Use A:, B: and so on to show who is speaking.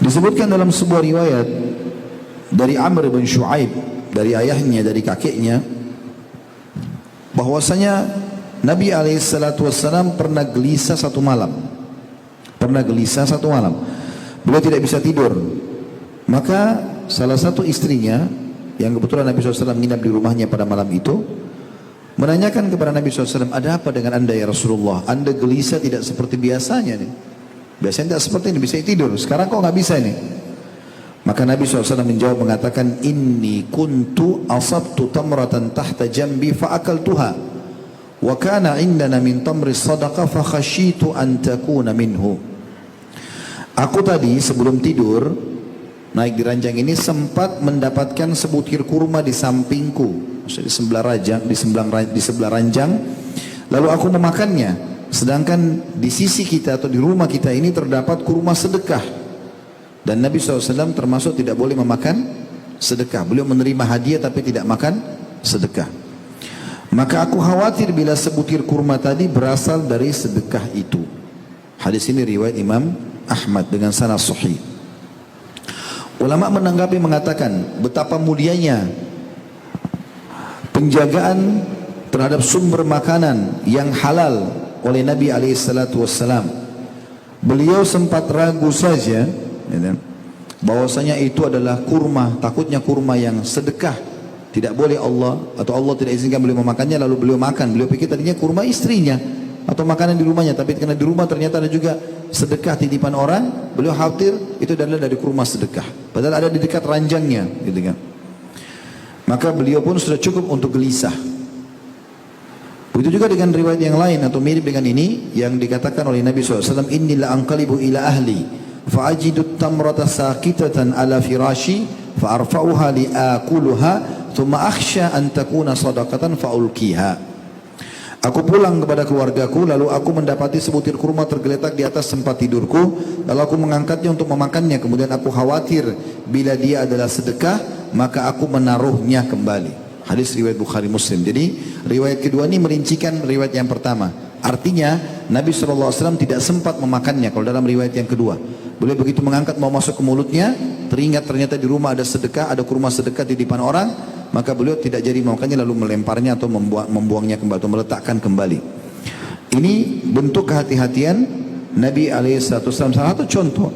A: Disebutkan dalam sebuah riwayat dari Amr bin Shu'aib, dari ayahnya, dari kakeknya, bahwasanya Nabi SAW pernah gelisah satu malam. Beliau tidak bisa tidur. Maka salah satu istrinya, yang kebetulan Nabi SAW menginap di rumahnya pada malam itu, menanyakan kepada Nabi SAW, ada apa dengan anda ya Rasulullah? Anda gelisah tidak seperti biasanya nih. Biasanya tidak seperti ini, bisa tidur. Sekarang kok nggak bisa nih? Maka Nabi SAW menjawab mengatakan, inni kuntu asabtu tamratan tahta jambi fa'akaltuha wa kana indana min tamri sadaqah fa khashitu an takuna minhu. Aku tadi sebelum tidur naik di ranjang ini sempat mendapatkan sebutir kurma di sampingku, maksudnya di sebelah ranjang, lalu aku memakannya. Sedangkan di sisi kita atau di rumah kita ini terdapat kurma sedekah, dan Nabi SAW termasuk tidak boleh memakan sedekah. Beliau menerima hadiah tapi tidak makan sedekah. Maka aku khawatir bila sebutir kurma tadi berasal dari sedekah itu. Hadis ini riwayat Imam Ahmad dengan sanad sahih. Ulama menanggapi mengatakan betapa mulianya penjagaan terhadap sumber makanan yang halal oleh Nabi SAW. Beliau sempat ragu saja bahwasanya itu adalah kurma, takutnya kurma yang sedekah, tidak boleh Allah atau Allah tidak izinkan beliau memakannya, lalu beliau makan. Beliau pikir tadinya kurma istrinya atau makanan di rumahnya, tapi karena di rumah ternyata ada juga sedekah titipan orang, beliau khawatir itu adalah dari kurma sedekah, padahal ada di dekat ranjangnya, gitu kan. Maka beliau pun sudah cukup untuk gelisah. Begitu juga dengan riwayat yang lain atau mirip dengan ini yang dikatakan oleh Nabi SAW, inni la anqalibu ila ahli fa'ajidu tamrata saqitatan ala firashi fa'arfa'uha li'akuluha thumma akhsha an takuna sadaqatan fa'ulkiha. Aku pulang kepada keluargaku, lalu aku mendapati sebutir kurma tergeletak di atas tempat tidurku, lalu aku mengangkatnya untuk memakannya, kemudian aku khawatir bila dia adalah sedekah maka aku menaruhnya kembali. Hadis riwayat Bukhari Muslim. Jadi riwayat kedua ini merincikan riwayat yang pertama. Artinya Nabi SAW tidak sempat memakannya. Kalau dalam riwayat yang kedua, beliau begitu mengangkat mau masuk ke mulutnya, teringat ternyata di rumah ada sedekah, ada kurma sedekah di depan orang, maka beliau tidak jadi memakannya, lalu melemparnya atau membuangnya kembali atau meletakkan kembali. Ini bentuk kehati-hatian Nabi SAW. Salah satu contoh